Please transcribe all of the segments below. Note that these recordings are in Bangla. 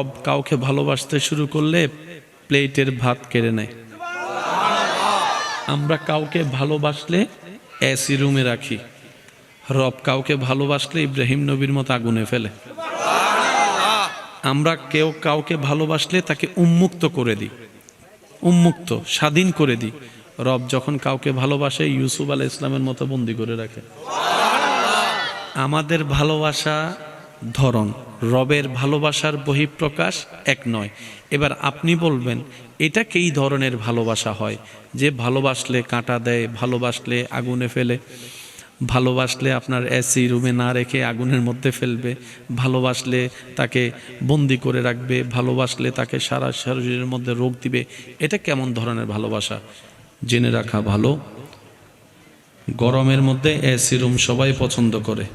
রব কাউকে ভালোবাসতে শুরু করলে প্লেটের ভাত কেড়ে নেয়। আমরা কাউকে ভালোবাসলে এসি রুমে রাখি, রব কাউকে ভালোবাসলে ইব্রাহিম নবীর মতো আগুনে ফেলে। আমরা কেউ কাউকে ভালোবাসলে তাকে উন্মুক্ত করে দিই, উন্মুক্ত স্বাধীন করে দিই। রব যখন কাউকে ভালোবাসে ইউসুফ আলাইহিস সালামের মতো বন্দী করে রাখে। আমাদের ভালোবাসা ধরন, রবের ভালোবাসার বহিঃপ্রকাশ এক নয়। এবার আপনি বলবেন এটা কী ধরনের ভালোবাসা হয়? যে ভালোবাসলে কাঁটা দেয়, ভালোবাসলে আগুনে ফেলে, ভালোবাসলে আপনার এসি রুমে না রেখে আগুনের মধ্যে ফেলবে, ভালোবাসলে তাকে বন্দি করে রাখবে, ভালোবাসলে তাকে সারা শরীরের মধ্যে রোগ দিবে। এটা কেমন ধরনের ভালোবাসা? জেনে রাখা ভালো, গরমের মধ্যে এসি রুম সবাই পছন্দ করে।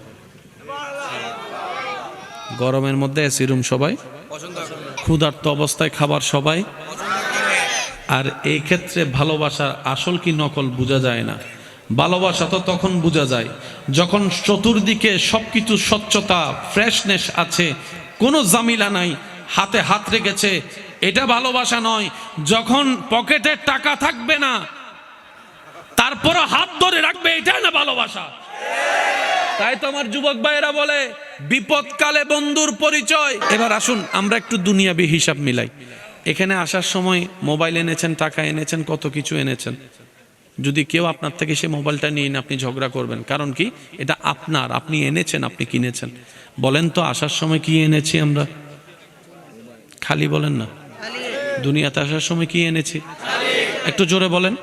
গরমের মধ্যে এসি রুম সবাই পছন্দ করে, ক্ষুধার্ত অবস্থায় খাবার সবাই। আর এই ক্ষেত্রে ভালোবাসার আসল কি নকল বোঝা যায় না। ভালোবাসা তো তখন বোঝা যায় যখন চতুর্দিকে সবকিছু স্বচ্ছতা, ফ্রেশনেস আছে, কোনো জামিলা নাই, হাতে হাত রেখেছে। এটা ভালোবাসা নয়। যখন পকেটে টাকা থাকবে না তারপরও হাত ধরে রাখবে, এটা না ভালোবাসা। তাই তো আমার যুবক ভাইয়েরা বলে বিপদকালে বন্ধুর পরিচয়। এবার আসুন আমরা একটু দুনিয়াবি হিসাব মিলাই। এখানে আসার সময় মোবাইল এনেছেন, টাকা এনেছেন, কত কিছু এনেছেন। যদি কেউ আপনার থেকে সে মোবাইলটা নিয়ে আপনি ঝগড়া করবেন, কারণ কি? এটা আপনার, আপনি এনেছেন, আপনি কিনেছেন। বলেন তো আসার সময় কি এনেছি আমরা? খালি বলেন না। দুনিয়াতে আসার সময় কি এনেছি? একটু জোরে বলেন।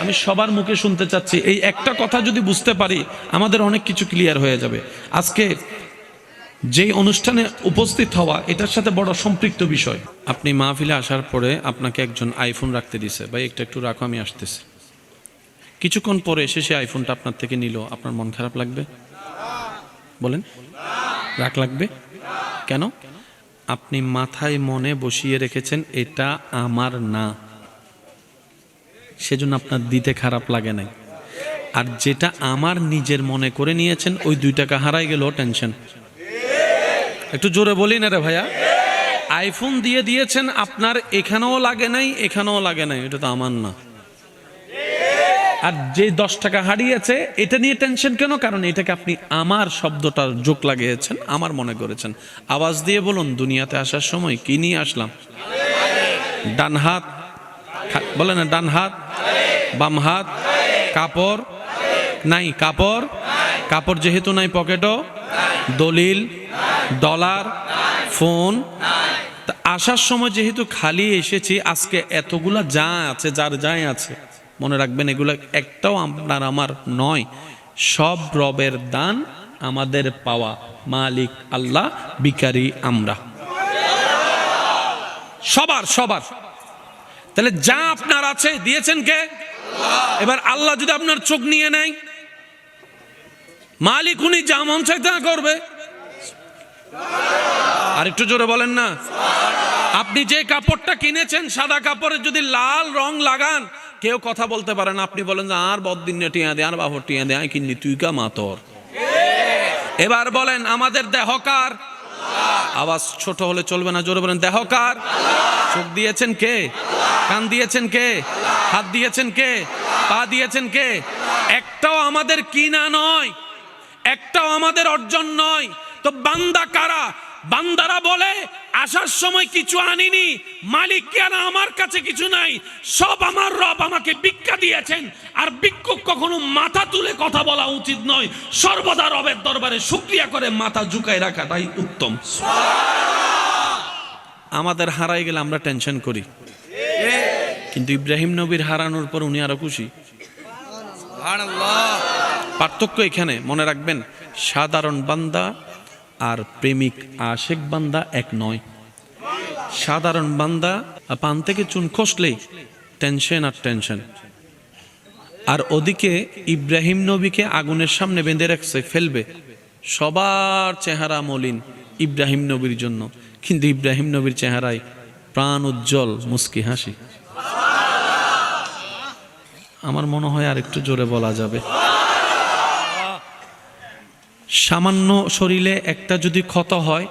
আমি সবার মুখে শুনতে চাচ্ছি। এই একটা কথা যদি বুঝতে পারি আমাদের অনেক কিছু ক্লিয়ার হয়ে যাবে। আজকে যেই অনুষ্ঠানে উপস্থিত হওয়া এটার সাথে বড় সম্পৃক্ত বিষয়। আপনি মাহফিলে আসার পরে আপনাকে একজন আইফোন রাখতে দিছে, ভাই একটা একটু রাখো আমি আসতেছি। কিছুক্ষণ পরে এসে সে আইফোনটা আপনার থেকে নিল, আপনার মন খারাপ লাগবে? বলেন, রাগ লাগবে কেন? আপনি মাথায় মনে বসিয়ে রেখেছেন এটা আমার না, সেজন্য আপনার দিতে খারাপ লাগে নাই। আর যেটা আমার নিজের মনে করে নিয়েছেন, ওই 2 টাকা হারাই গেল, টেনশন। একটু জোরে বলি না রে ভাইয়া। আইফোন দিয়ে দিয়েছেন, আপনার এখানেও লাগে নাই, এখানেও লাগে নাই, এটা তো আমার না। আর যে 10 টাকা হারিয়েছে এটা নিয়ে টেনশন কেন? কারণ এটাকে আপনি আমার শব্দটা যোগ লাগিয়েছেন, আমার মনে করেছেন। আওয়াজ দিয়ে বলুন, দুনিয়াতে আসার সময় কি নিয়ে আসলাম? ডান হাত, বলে না ডান হাত, বাম হাত, কাপড় নাই, কাপড়, কাপড় যেহেতু নাই পকেটও, দলিল, ডলার, ফোন। আসার সময় যেহেতু খালি এসেছি, আজকে এতগুলা যা আছে, যার যাই আছে, মনে রাখবেন এগুলো একটাও আপনার আমার নয়, সব রবের দান, আমাদের পাওয়া। মালিক আল্লাহ, ভিখারি আমরা, সবার সবার। তাহলে যা আপনার আছে দিয়েছেন কে? এবার আল্লাহ যদি আপনার চোখ নিয়ে নেয়, মালিক উনি যা মন চায় তা করবে। আর একটু জোরে বলেন না। আপনি যে কাপড়টা কিনেছেন, সাদা কাপড়ে যদি লাল রং লাগান, কেউ কথা বলতে পারে না। আপনি বলেন যে আর বদিন টিয়া দে, আর বাবর টিয়া দে, আই কিনি তুই কা মাতর। এবার বলেন আমাদের দেহকার, আওয়াজ ছোট হলে চলবে না, জোরে বলেন দেহকার। চোখ দিয়েছেন কে? কান দিয়েছেন কে? হাত দিয়েছেন কে? পা দিয়েছেন কে? একটাও আমাদের কিনা নয়, একটাও আমাদের অর্জন নয়। তো বান্দা কারা? বান্দারা বলে আসার সময় কিছু আনিনি, মালিক কেন আমার কাছে কিছু নাই, সব আমার রব আমাকে ভিক্ষা দিয়েছেন। আর ভিক্ষুক কখনো মাথা তুলে কথা বলা উচিত নয়, সর্বদা রবের দরবারে শুকরিয়া করে মাথা ঝুঁকায় রাখাটাই উত্তম। আমাদের হারাই গেলে আমরা টেনশন করি, কিন্তু ইব্রাহিম নবীর হারানোর পর উনি আরো খুশি। পার্থক্য এখানে মনে রাখবেন, সাধারণ বান্দা আর প্রেমিক আশেক বান্দা এক নয়। সাধারণ বান্দা পান থেকে চুন খসলেই টেনশন আর টেনশন। আর ওদিকে ইব্রাহিম নবীকে আগুনের সামনে বেঁধে রাখছে, ফেলবে, সবার চেহারা মলিন ইব্রাহিম নবীর জন্য, কিন্তু ইব্রাহিম নবীর চেহারায় প্রাণ উজ্জ্বল মুস্কি হাসি। আমার মনে হয় আর একটু জোরে বলা যাবে। সামান্য শরীরে একটা যদি ক্ষত হয়,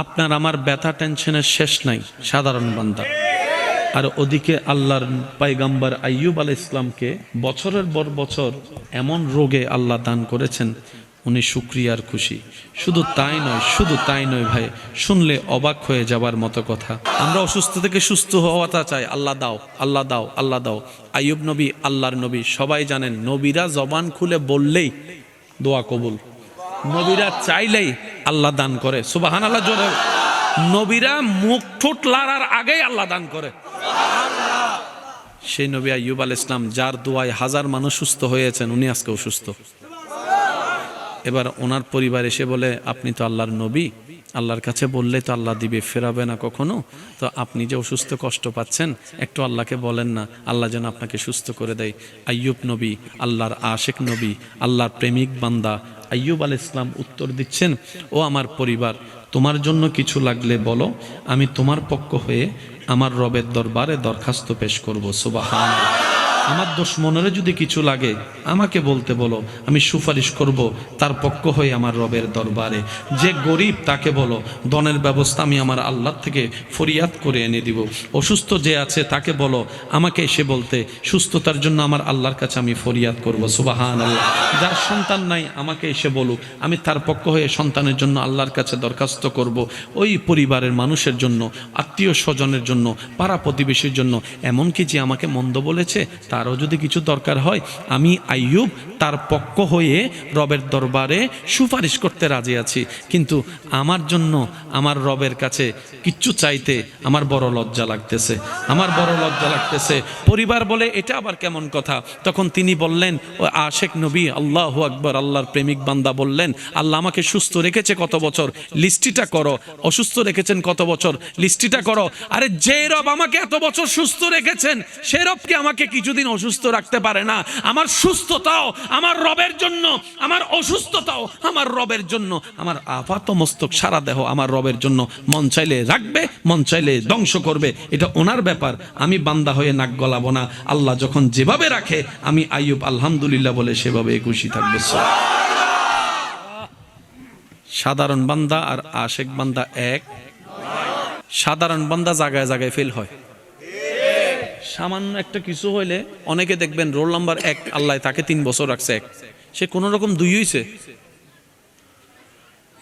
আপনার আমার ব্যথা টেনশনের শেষ নাই, সাধারণ বান্দা। আর ওদিকে আল্লাহর পয়গম্বর আইয়ুব আলাইহিস সালামকে বছরের পর বছর এমন রোগে আল্লাহ দান করেছেন, উনি শুকরিয়ার খুশি। শুধু তাই নয় ভাই, শুনলে অবাক হয়ে যাবার মতো কথা। আমরা অসুস্থ থেকে সুস্থ হওয়াটা চাই, আল্লাহ দাও, আল্লাহ দাও, আল্লাহ দাও। আইয়ুব নবী আল্লাহর নবী, সবাই জানেন নবীরা জবান খুলে বললেই দোয়া কবুল, নবীরা চাইলেই আল্লাহ দান করে। সুবহানাল্লাহ জোরে। নবীরা মুখ ঠোঁট লড়ার আগেই আল্লাহ দান করে। সেই নবী আইয়ুব আলাইহিস সালাম, যার দোয়ায় হাজার মানুষ সুস্থ হয়েছেন, উনি আজকে অসুস্থ। এবার ওনার পরিবার এসে বলে, আপনি তো আল্লাহর নবী, আল্লাহর কাছে বললে তো আল্লাহ দিবে, ফেরাবে না কখনো। তো আপনি যে অসুস্থ কষ্ট পাচ্ছেন, একটু আল্লাহকে বলেন না, আল্লাহ যেন আপনাকে সুস্থ করে দেয়। আইয়ুব নবী, আল্লাহর আশেক নবী, আল্লাহর প্রেমিক বান্দা আইয়ুব আলাইহিস সালাম উত্তর দিচ্ছেন, ও আমার পরিবার, তোমার জন্য কিছু লাগলে বলো, আমি তোমার পক্ষ হয়ে আমার রবের দরবারে দরখাস্ত পেশ করব। সুবহানাল্লাহ। আমার দুশমনেরও যদি কিছু লাগে আমাকে বলতে বলো, আমি সুপারিশ করব তার পক্ষ হয়ে আমার রবের দরবারে। যে গরিব তাকে বলো, দনের ব্যবস্থা আমি আমার আল্লাহর থেকে ফরিয়াদ করে এনে দিব। অসুস্থ যে আছে তাকে বলো, আমাকে এসে বলতে, সুস্থতার জন্য আমার আল্লাহর কাছে আমি ফরিয়াদ করব। সুবহানাল্লাহ। যার সন্তান নাই আমাকে এসে বলুক, আমি তার পক্ষ হয়ে সন্তানের জন্য আল্লাহর কাছে দরখাস্ত করব। ওই পরিবারের মানুষের জন্য, আত্মীয় স্বজনের জন্য, পাড়া প্রতিবেশীর জন্য, এমনকি যে আমাকে মন্দ বলেছে তারও যদি কিছু দরকার হয়, আমি আইয়ুব তার পক্ষ হয়ে রবের দরবারে সুপারিশ করতে রাজি আছি। কিন্তু আমার জন্য আমার রবের কাছে কিচ্ছু চাইতে আমার বড় লজ্জা লাগতেছে, আমার বড় লজ্জা লাগতেছে। পরিবার বলে, এটা আবার কেমন কথা? তখন তিনি বললেন, ও আশেক নবী, আল্লাহু আকবার, আল্লাহর প্রেমিক বান্দা বললেন, আল্লাহ আমাকে সুস্থ রেখেছে কত বছর, লিস্টিটা করো। অসুস্থ রেখেছেন কত বছর, লিস্টিটা করো। আরে যে রব আমাকে এত বছর সুস্থ রেখেছেন, সে রব কি আমাকে কিছুদিন অসুস্থ রাখতে পারে না? আমার সুস্থতাও আমার রবের জন্য, আমার অসুস্থতাও আমার রবের জন্য, আমার আপাত মস্তক সারা দেহ আমার রবের জন্য। মন চাইলে রাখবে, মন চাইলে ধ্বংস করবে, এটা ওনার ব্যাপার। আমি বান্দা হয়ে নাক গলাবো না। আল্লাহ যখন যেভাবে রাখে, আমি আইয়ুব আলহামদুলিল্লাহ বলে সেভাবে খুশি থাকবে। সাধারণ বান্দা আর আশেক বান্দা এক। সাধারণ বান্দা জায়গায় জায়গায় ফেল হয়। সামান্য একটা কিছু হইলে অনেকে দেখবেন রোল নাম্বার 1, আল্লাহ তাকে 3 বছর রাখছে 1, সে কোন রকম 2 হইছে,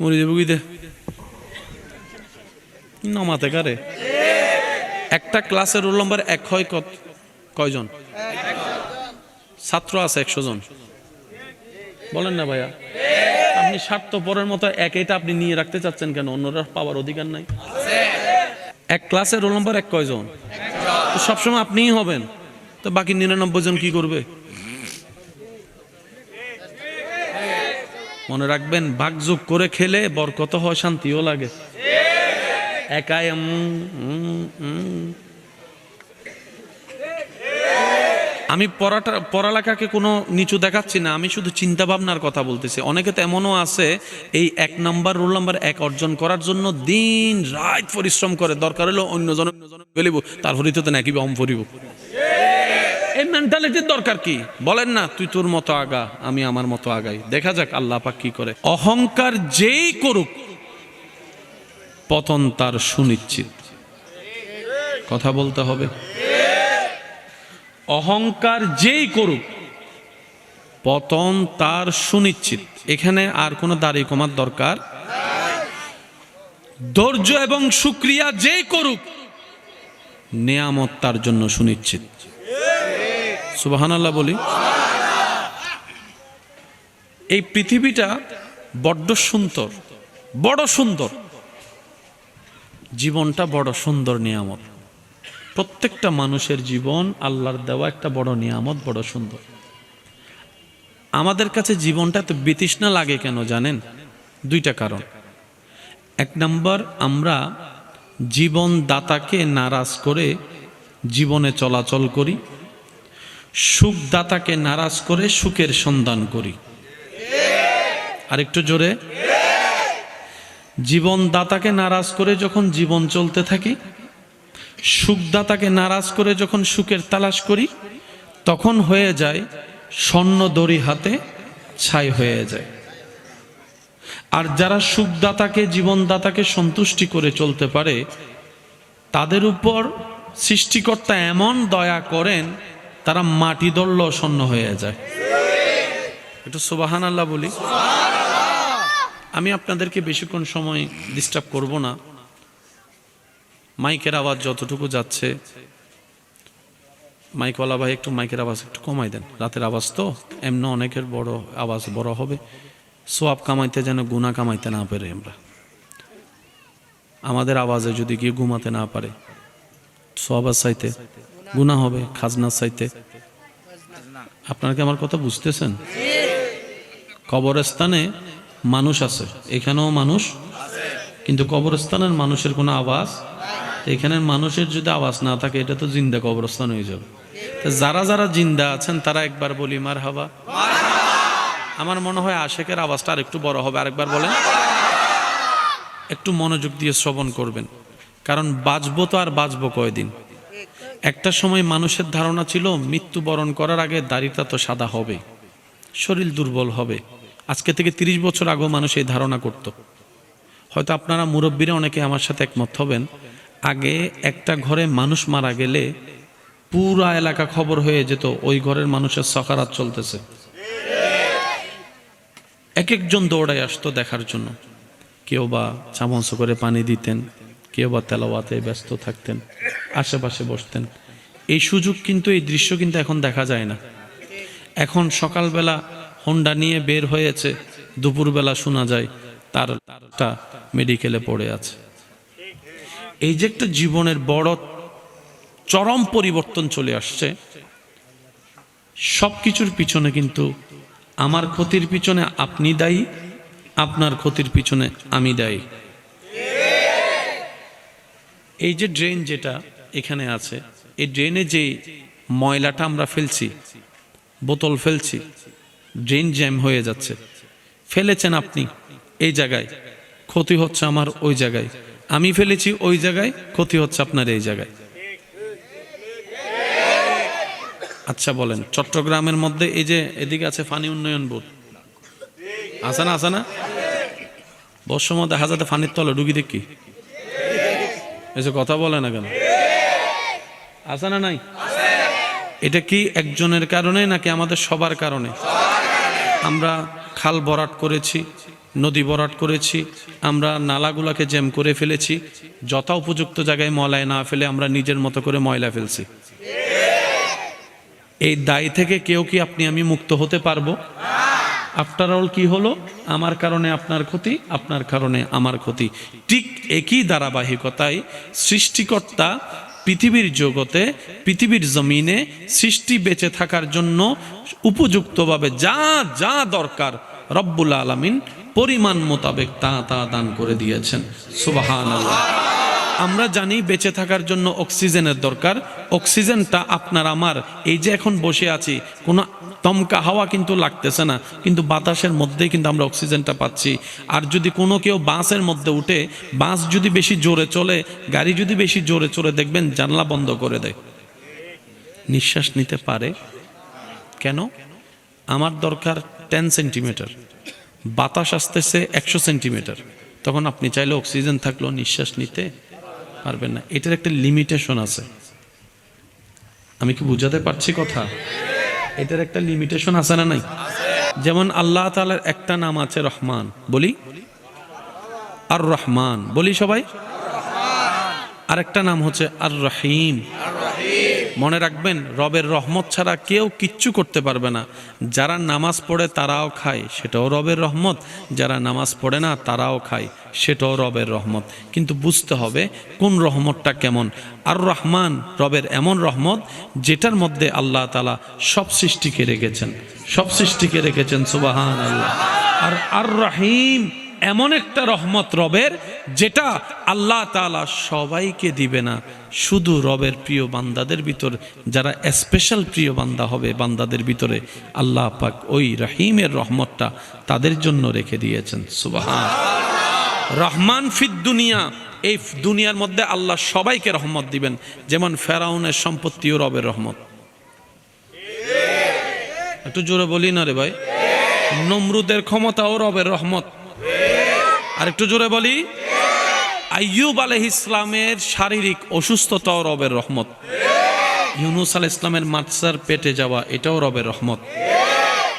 মরি দেব গিয়ে নামাতে কারে। একটা ক্লাসের রোল নাম্বার 1 হয় কয়জন? ছাত্র আছে 100 জন, বলেন না ভাইয়া? আপনি স্বার্থপরের মতো এটা আপনি নিয়ে রাখতে চাচ্ছেন কেন? অন্যরা পাওয়ার অধিকার নাই? এক ক্লাসের রোল নাম্বার 1 কয়জন? সবসময় আপনিই হবেন, তো বাকি 99 জন কি করবে? মনে রাখবেন, ভাগযোগ করে খেলে বরকত হয়, শান্তিও লাগে। একাই আমি পড়ালেখাকে কোনো নিচু দেখাচ্ছি না, আমি শুধু চিন্তা ভাবনার কথা বলতেছি। অনেকে তো এমনও আছে, এই 1 নাম্বার রোল নাম্বার 1 অর্জন করার জন্য দিন রাত পরিশ্রম করে, দরকার হলো অন্যজন বলিব, তারপরে তো নাকি অম পড়িব। এই মেন্টালিটির দরকার কি? বলেন না, তুই তোর মতো আগা, আমি আমার মতো আগাই, দেখা যাক আল্লাহ পাক কি করে। অহংকার যেই করুক, পতন তার সুনিশ্চিত। কথা বলতে হবে। অহংকার যেই করুক, পতন তার সুনিশ্চিত। এখানে আর কোনো দাড়ি কমার দরকার। ধৈর্য এবং শুকরিয়া যেই করুক, নেয়ামত তার জন্য সুনিশ্চিত। সুবহানাল্লাহ বলি। এই পৃথিবীটা বড্ড সুন্দর, বড় সুন্দর। জীবনটা বড় সুন্দর নিয়ামত। প্রত্যেকটা মানুষের জীবন আল্লাহর দেওয়া একটা বড় নিয়ামত, বড় সুন্দর। আমাদের কাছে জীবনটা তো বিতৃষ্ণা লাগে কেন জানেন? 2টা কারণ। 1 নম্বর, আমরা জীবনদাতাকে নারাজ করে জীবনে চলাচল করি, সুখদাতাকে নারাজ করে সুখের সন্ধান করি। আরেকটু জোরে। জীবনদাতাকে নারাজ করে যখন জীবন চলতে থাকি, সুখদাতাকে নারাজ করে যখন সুখের তালাশ করি, তখন হয়ে যায় স্বর্ণ দড়ি হাতে ছাই হয়ে যায়। আর যারা সুখদাতাকে, জীবনদাতাকে সন্তুষ্টি করে চলতে পারে, তাদের উপর সৃষ্টিকর্তা এমন দয়া করেন, তারা মাটি দল্ল শূন্য হয়ে যায়। একটু সুবহানাল্লাহ বলি। আমি আপনাদেরকে বেশিক্ষণ সময় ডিস্টার্ব করব না। মাইকের আওয়াজ যতটুকু যাচ্ছে, মাইকওয়ালা ভাই একটু মাইকের আওয়াজ একটু কমাই দেন। রাতের আওয়াজ তো এমনি অনেকের বড় আওয়াজ বড় হবে, সোয়াব কামাইতে যেন গুনাহ কামাইতে না পারে। আমরা আমাদের আওয়াজে যদি কেউ ঘুমাতে না পারে, সোয়াবের চাইতে গুনাহ হবে, খাজনার চাইতে। আপনারা কি আমার কথা বুঝতেছেন? কবরস্থানে মানুষ আছে, এখানেও মানুষ, কিন্তু কবরস্থানের মানুষের কোনো আওয়াজ, এখানের মানুষের যদি আওয়াজ না থাকে, এটা তো জিন্দা কবরস্থান হয়ে যাবে। যারা যারা জিন্দা আছেন তারা একবার বলি মারহাবা। আমার মনে হয় আশেকের আওয়াজটা আর একটু বড় হবে। আরেকবার বলেন, একটু মনোযোগ দিয়ে শ্রবণ করবেন, কারণ বাঁচবো তো আর বাঁচবো কয়দিন। একটা সময় মানুষের ধারণা ছিল মৃত্যুবরণ করার আগে দাড়িটা তো সাদা হবে, শরীর দুর্বল হবে। আজকে থেকে 30 বছর আগেও মানুষ এই ধারণা করত। হয়তো আপনারা মুরব্বীরা অনেকে আমার সাথে একমত হবেন। আগে একটা ঘরে মানুষ মারা গেলে পুরা এলাকা খবর হয়ে যেত ওই ঘরের মানুষের সকারাত চলতেছে। এক একজন দৌড়ায় আসতো দেখার জন্য। কেউ বা চামচ করে পানি দিতেন, কেউ বা তেলাওয়াতে ব্যস্ত থাকতেন, আশেপাশে বসতেন। এই সুযোগ কিন্তু, এই দৃশ্য কিন্তু এখন দেখা যায় না। এখন সকালবেলা হোন্ডা নিয়ে বের হয়েছে, দুপুরবেলা শোনা যায় তারটা মেডিকেলে পড়ে আছে। এই যে একটা জীবনের বড় চরম পরিবর্তন চলে আসছে। সবকিছুর পিছনে কিন্তু আমার ক্ষতির পিছনে আপনি দায়ী, আপনার ক্ষতির পিছনে আমি দায়ী। এই যে ড্রেন যেটা এখানে আছে, এই ড্রেনে যে ময়লাটা আমরা ফেলছি, বোতল ফেলছি, ড্রেন জ্যাম হয়ে যাচ্ছে। ফেলেছেন আপনি এই জায়গায়, ক্ষতি হচ্ছে আমার ওই জায়গায়। আমি ফেলেছি ওই জায়গায়, ক্ষতি হচ্ছে আপনার এই জায়গায়। আচ্ছা বলেন, চট্টগ্রামের মধ্যে এই যে এদিকে আছে পানি উন্নয়ন বোর্ড, আছে না? আছে না? বর্ষর মধ্যে হাজাতে পানির তলে ডুগি দেখি, এসে কথা বলে না কেন? আছে না নাই? এটা কি একজনের কারণে নাকি আমাদের সবার কারণে? আমরা খাল ভরাট করেছি, নদী ভরাট করেছি, আমরা নালাগুলাকে জ্যাম করে ফেলেছি। যথা উপযুক্ত জায়গায় ময়লায় না ফেলে আমরা নিজের মতো করে ময়লা ফেলছি। এই দায় থেকে কেউ কি আপনি আমি মুক্ত হতে পারবো? আফটার অল কি হলো? আমার কারণে আপনার ক্ষতি, আপনার কারণে আমার ক্ষতি। ঠিক একই ধারাবাহিকতায় সৃষ্টিকর্তা পৃথিবীর জগতে, পৃথিবীর জমিনে সৃষ্টি বেঁচে থাকার জন্য উপযুক্তভাবে যা যা দরকার রব্বুল আলামিন পরিমাণ মোতাবেক তা তা দান করে দিয়েছেন। সুবহানাল্লাহ। আমরা জানি বেঁচে থাকার জন্য অক্সিজেনের দরকার। অক্সিজেনটা আপনার আমার, এই যে এখন বসে আছি, কোনো দমকা হাওয়া কিন্তু লাগতেছে না, কিন্তু বাতাসের মধ্যেই কিন্তু আমরা অক্সিজেনটা পাচ্ছি। আর যদি কোনো কেউ বাসের মধ্যে উঠে, বাস যদি বেশি জোরে চলে, গাড়ি যদি বেশি জোরে চলে, দেখবেন জানলা বন্ধ করে দেয়, নিঃশ্বাস নিতে পারে। কেন? আমার দরকার 10 সেন্টিমিটার, বাতাস আসতেছে 100 সেন্টিমিটার, তখন আপনি চাইলে অক্সিজেন থাকলেও নিঃশ্বাস নিতে পারবেন না। এটার একটা লিমিটেশন আছে। আমি কি বুঝাতে পারছি কথা? এটার একটা লিমিটেশন আছে না নাই? যেমন আল্লাহ তাআলার একটা নাম আছে রহমান, বলি আর রহমান, বলি সবাই। আর একটা নাম হচ্ছে আর রহিম। মনে রাখবেন, রবের রহমত ছাড়া কেউ কিচ্ছু করতে পারবে না। যারা নামাজ পড়ে তারাও খায়, সেটাও রবের রহমত। যারা নামাজ পড়ে না তারাও খায়, সেটাও রবের রহমত। কিন্তু বুঝতে হবে কোন রহমতটা কেমন। আর রহমান রবের এমন রহমত যেটার মধ্যে আল্লাহ তাআলা সব সৃষ্টিকে রেখেছেন, সব সৃষ্টিকে রেখেছেন। সুবহানাল্লাহ। আর আর রহিম এমন একটা রহমত রবের, যেটা আল্লাহ তাআলা সবাইকে দিবে না, শুধু রবের প্রিয় বান্দাদের ভিতর যারা স্পেশাল প্রিয় বান্দা হবে, বান্দাদের ভিতরে আল্লাহ পাক ওই রহিমের রহমতটা তাদের জন্য রেখে দিয়েছেন। সুবহান। রহমান ফিদ দুনিয়া, এই দুনিয়ার মধ্যে আল্লাহ সবাইকে রহমত দিবেন। যেমন ফেরাউনের সম্পত্তিও রবের রহমত। একটু জোরে বলি না রে ভাই। নমরুদের ক্ষমতাও রবের রহমত। আর একটু জোরে বলি, আইয়ুব আলাইহিস ইসলামের শারীরিক অসুস্থতাও রবের রহমত, ইউনুস আলাইহিস ইসলামের মাছার পেটে যাওয়া এটাও রবের রহমত,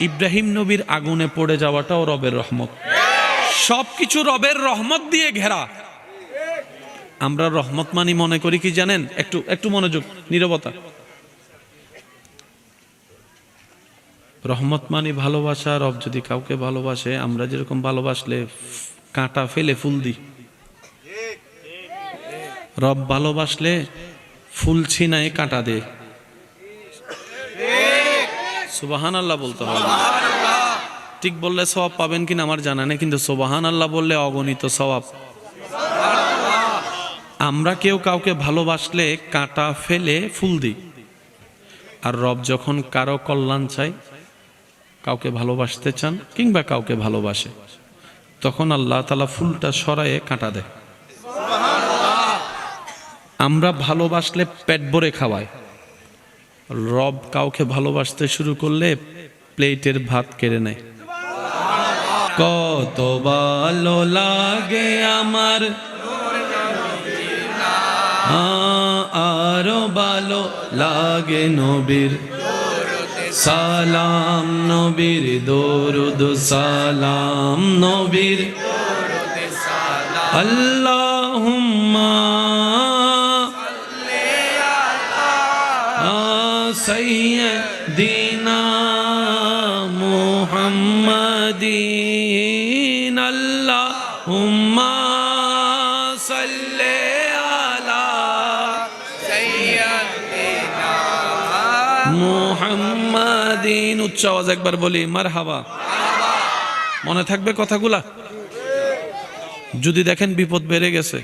ইব্রাহিম নবীর আগুনে পড়ে যাওয়াটাও রবের রহমত। সবকিছু রবের রহমত দিয়ে ঘেরা। আমরা রহমত মানি মনে করি কি জানেন? একটু একটু মনোযোগ, নীরবতা। রহমত মানি ভালোবাসা। রব যদি কাউকে ভালোবাসে, আমরা যেরকম ভালোবাসলে কাঁটা ফেলে ফুল দিই, রব ভালোবাসলে ফুল ছিনায় কাঁটা দে। সুবহানাল্লাহ বলতে হবে। ঠিক বললে সওয়াব পাবেন কিনা আমার জানা নেই, কিন্তু সুবহানাল্লাহ বললে অগণিত সওয়াব। আমরা কেউ কাউকে ভালোবাসলে কাঁটা ফেলে ফুল দিই, আর রব যখন কারো কল্যাণ চাই, কাউকে ভালোবাসতে চান কিংবা কাউকে ভালোবাসে, তখন আল্লাহ তাআলা ফুলটা সরায়ে কাঁটা দেয়। আমরা ভালোবাসলে পেট ভরে খাওয়ায়, রব কাউকে ভালোবাসতে শুরু করলে প্লেটের ভাত কেড়ে নেয়। কত ভালো লাগে আমার, আরো ভালো লাগে নবীর সালাম, নবীর দরুদ সালাম, নবীর আল্লাহুম্মা সাইয়্যিদিনা মুহাম্মাদিন, আল্লাহুম্মা সাল্লি আলা সাইয়্যিদিনা মুহাম্মাদিন। উচ্চ আওয়াজ একবার বলি মারহাবা। মনে থাকবে কথাগুলা? যদি দেখেন বিপদ বেড়ে গেছে,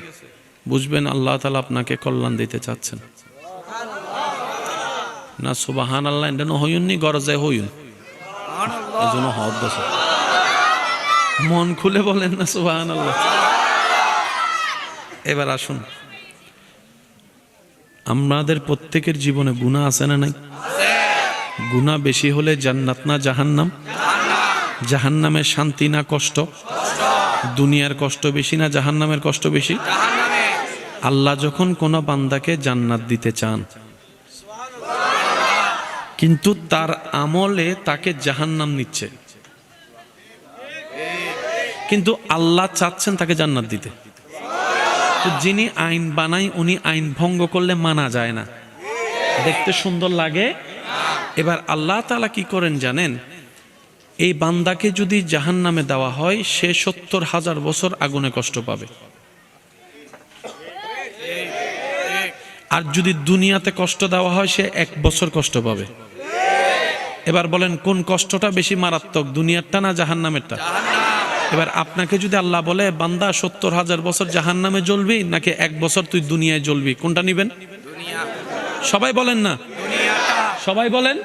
বুঝবেন আল্লাহ তাআলা আপনাকে কল্যাণ দিতে চাচ্ছেন। না সুবহানাল্লাহ এটা হইউননি, গরজে হইউন, এজন্য হদ দছ মন খুলে বলেন না সুবহানাল্লাহ। এবার আসুন, আমাদের প্রত্যেকের জীবনে গুনাহ আছে না নাই? গুনাহ বেশি হলে জান্নাত না জাহান্নাম? জাহান্নামের শান্তি না কষ্ট? দুনিয়ার কষ্ট বেশি না জাহান্নামের কষ্ট বেশি? আল্লাহ যখন কোন বান্দাকে জান্নাত দিতে চান, কিন্তু তার আমলে তাকে জাহান্নাম নিচ্ছে, কিন্তু আল্লাহ চাচ্ছেন তাকে জান্নাত দিতে। তো যিনি আইন বানায় উনি আইন ভঙ্গ করলে মানা যায় না, দেখতে সুন্দর লাগে। এবার আল্লাহ তাআলা কি করেন জানেন? এই বান্দাকে যদি জাহান্নামে দেওয়া হয়, সে ৭০,০০০ বছর আগুনে কষ্ট পাবে, আর যদি দুনিয়াতে কষ্ট দেওয়া হয় সে ১ বছর কষ্ট পাবে। এবার বলেন কোন কষ্টটা বেশি মারাত্মক, দুনিয়ারটা না জাহান্নামেরটা? এবার আপনাকে যদি আল্লাহ বলে বান্দা ৭০,০০০ বছর জাহান্নামে জ্বলবি নাকি ১ বছর তুই দুনিয়ায় জ্বলবি, কোনটা নিবেন? সবাই বলেন না, সবাই বলেন।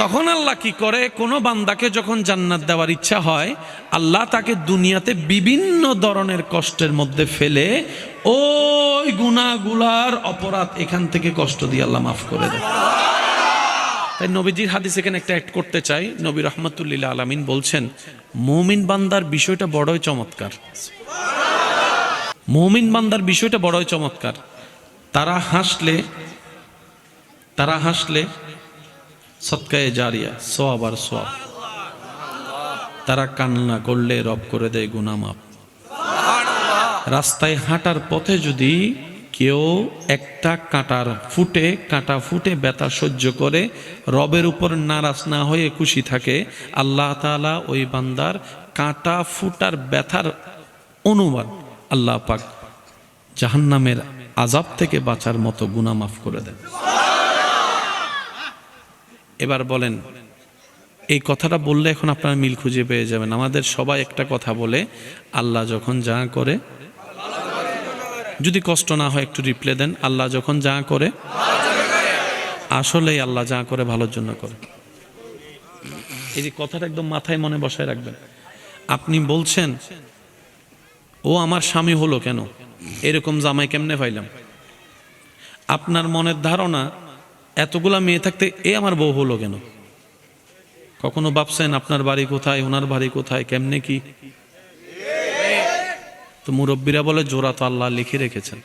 তখন আল্লাহ কি করে? কোন বান্দাকে যখন জান্নাত দেওয়ার ইচ্ছা হয়, আল্লাহ তাকে দুনিয়াতে বিভিন্ন ধরনের কষ্টের মধ্যে ফেলে ওই গুনাহগুলার অপরাধ এখান থেকে কষ্ট দিয়ে আল্লাহ মাফ করে দেয়। তাই নবীজির হাদিস এখানে একটা অ্যাড করতে চাই। নবী রাহমাতুল্লিল আলামিন বলছেন, মুমিন বান্দার বিষয়টা বড়ই চমৎকার। মুমিন বান্দার বিষয়টা বড়ই চমৎকার। তারা হাসলে সদকায়ে জারিয়া, সওয়াব আর সওয়াব। তারা কান্না করলে রব করে দেয় গুনাহ মাফ। রাস্তায় হাঁটার পথে যদি কেউ একটা কাঁটা ফুটে ব্যথা সহ্য করে রবের উপর নারাজ না হয়ে খুশি থাকে, আল্লাহ তাআলা ওই বান্দার কাঁটা ফুটার ব্যথার অনুমান আল্লাহ পাক জাহান্নামের আযাব থেকে বাঁচার মতো গুনাহ মাফ করে দেন। এবার বলেন, এই কথাটা বললে এখন আপনারা মিল খুঁজে পেয়ে যাবেন। আমাদের সবাই একটা কথা বলে, আল্লাহ যখন যা করে, যদি কষ্ট না হয় একটু রিপ্লে দেন, আল্লাহ যখন যা করে আসলেই আল্লাহ যা করে ভালোর জন্য করে। এই যে কথাটা একদম মাথায় মনে বসায় রাখবেন। আপনি বলছেন ও আমার স্বামী হলো কেন, এরকম জামাই কেমনে পাইলাম? আপনার মনের ধারণা এতগুলা মেয়ে থাকতে এ আমার বউ হলো কেন? কখনো ভাবছেন আপনার বাড়ি কোথায়, ওনার বাড়ি কোথায়, কেমনে কি? তো মুরব্বীরা বলে জোড়া তো আল্লাহ লিখে রেখেছেন।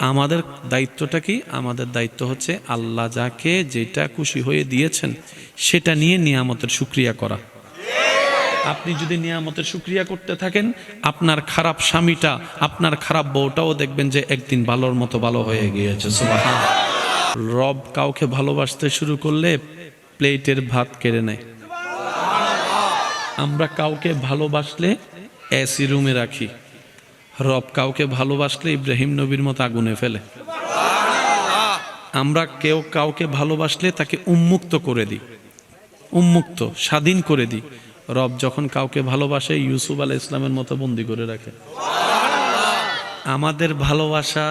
আমাদের দায়িত্বটা কি? আমাদের দায়িত্ব হচ্ছে আল্লাহ যাকে যেটা খুশি হয়ে দিয়েছেন সেটা নিয়ে নিয়ামতের শুকরিয়া করা। আপনি যদি নিয়ামতের শুকরিয়া করতে থাকেন, আপনার খারাপ স্বামীটা, আপনার খারাপ বউটাও দেখবেন যে একদিন ভালোর মতো ভালো হয়ে গিয়েছে। সুবহানাল্লাহ। রব কাউকে ভালোবাসতে শুরু করলে প্লেটের ভাত কেড়ে নেয়। আমরা কাউকে ভালোবাসলে এসি রুমে রাখি, রব কাউকে ভালোবাসলে ইব্রাহিম নবীর মতো আগুনে ফেলে। আমরা কেউ কাউকে ভালোবাসলে তাকে উন্মুক্ত করে দিই, উন্মুক্ত স্বাধীন করে দিই। রব যখন কাউকে ভালোবাসে ইউসুফ আলাইহিস সালামের মতো বন্দী করে রাখে। আমাদের ভালোবাসা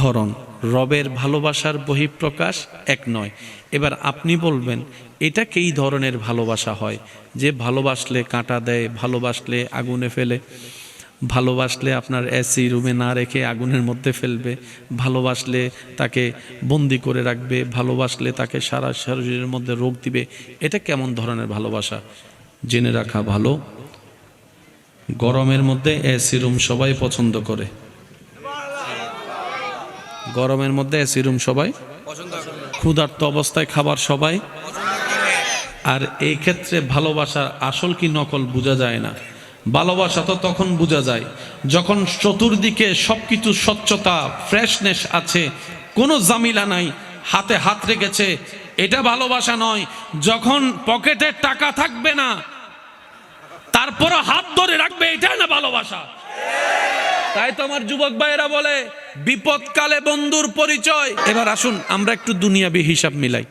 ধরন, রবের ভালোবাসার বহিঃপ্রকাশ এক নয়। এবার আপনি বলবেন এটা কী ধরনের ভালোবাসা হয়? যে ভালোবাসলে কাঁটা দেয়, ভালোবাসলে আগুনে ফেলে, ভালোবাসলে আপনার এসি রুমে না রেখে আগুনের মধ্যে ফেলবে, ভালোবাসলে তাকে বন্দি করে রাখবে, ভালোবাসলে তাকে সারা শরীরের মধ্যে রোগ দিবে। এটা কেমন ধরনের ভালোবাসা? জেনে রাখা ভালো, গরমের মধ্যে এসি রুম সবাই পছন্দ করে। গরমের মধ্যে এসি রুম সবাই পছন্দ করে, ক্ষুধার্ত অবস্থায় খাবার সবাই। আর এই ক্ষেত্রে ভালোবাসার আসল কি নকল বোঝা যায় না। ভালোবাসা তো তখন বোঝা যায় যখন চতুর্দিকে সবকিছু স্বচ্ছতা, ফ্রেশনেস আছে, কোনো জামিলা নাই, হাতে হাত রেখেছে, এটা ভালোবাসা নয়। যখন পকেটে টাকা থাকবে না তারপরে হাত ধরে রাখবে, এটা না ভালোবাসা। তাই তো আমার যুবক ভাইয়েরা বলে বিপদকালে বন্ধুর পরিচয়। এবার আসুন আমরা একটু দুনিয়াবি হিসাব মিলাই।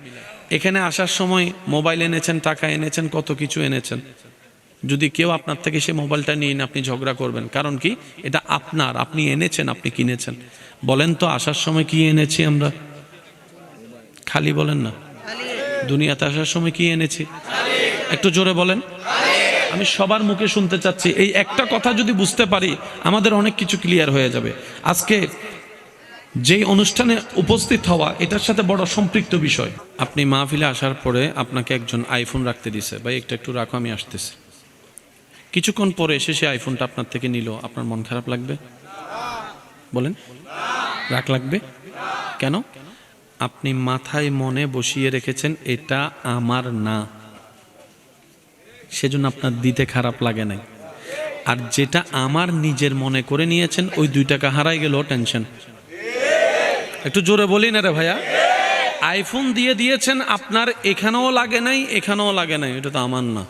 এখানে আসার সময় মোবাইল এনেছেন, টাকা এনেছেন, কত কিছু এনেছেন। যদি কেউ আপনার থেকে সে মোবাইলটা নিয়ে আপনি ঝগড়া করবেন, কারণ কি? এটা আপনার, আপনি এনেছেন, আপনি কিনেছেন। বলেন তো আসার সময় কি এনেছি আমরা? খালি বলেন না। দুনিয়াতে আসার সময় কি এনেছি? একটু জোরে বলেন। আমি সবার মুখে শুনতে চাচ্ছি। এই একটা কথা যদি বুঝতে পারি আমাদের অনেক কিছু ক্লিয়ার হয়ে যাবে। আজকে যেই অনুষ্ঠানে উপস্থিত হওয়া এটার সাথে বড় সম্পৃক্ত বিষয়। আপনি মাহফিলে আসার পরে আপনাকে একজন আইফোন রাখতে দিছে, ভাই একটা একটু রাখো আমি আসতেছি। কিছুক্ষণ পরে এসে সে আইফোনটা আপনার থেকে নিল, আপনার মন খারাপ লাগবে? বলেন, রাগ লাগবে কেন? আপনি মাথায় মনে বসিয়ে রেখেছেন এটা আমার না, সেজন্য আপনার দিতে খারাপ লাগে নাই। আর যেটা আমার নিজের মনে করে নিয়েছেন, ওই 2 টাকা হারাই গেল, টেনশন। একটু জোরে বলি না রে ভাইয়া। আইফোন দিয়ে দিয়েছেন, আপনার এখানেও লাগে নাই, এখানেও লাগে নাই, এটা তো আমার না।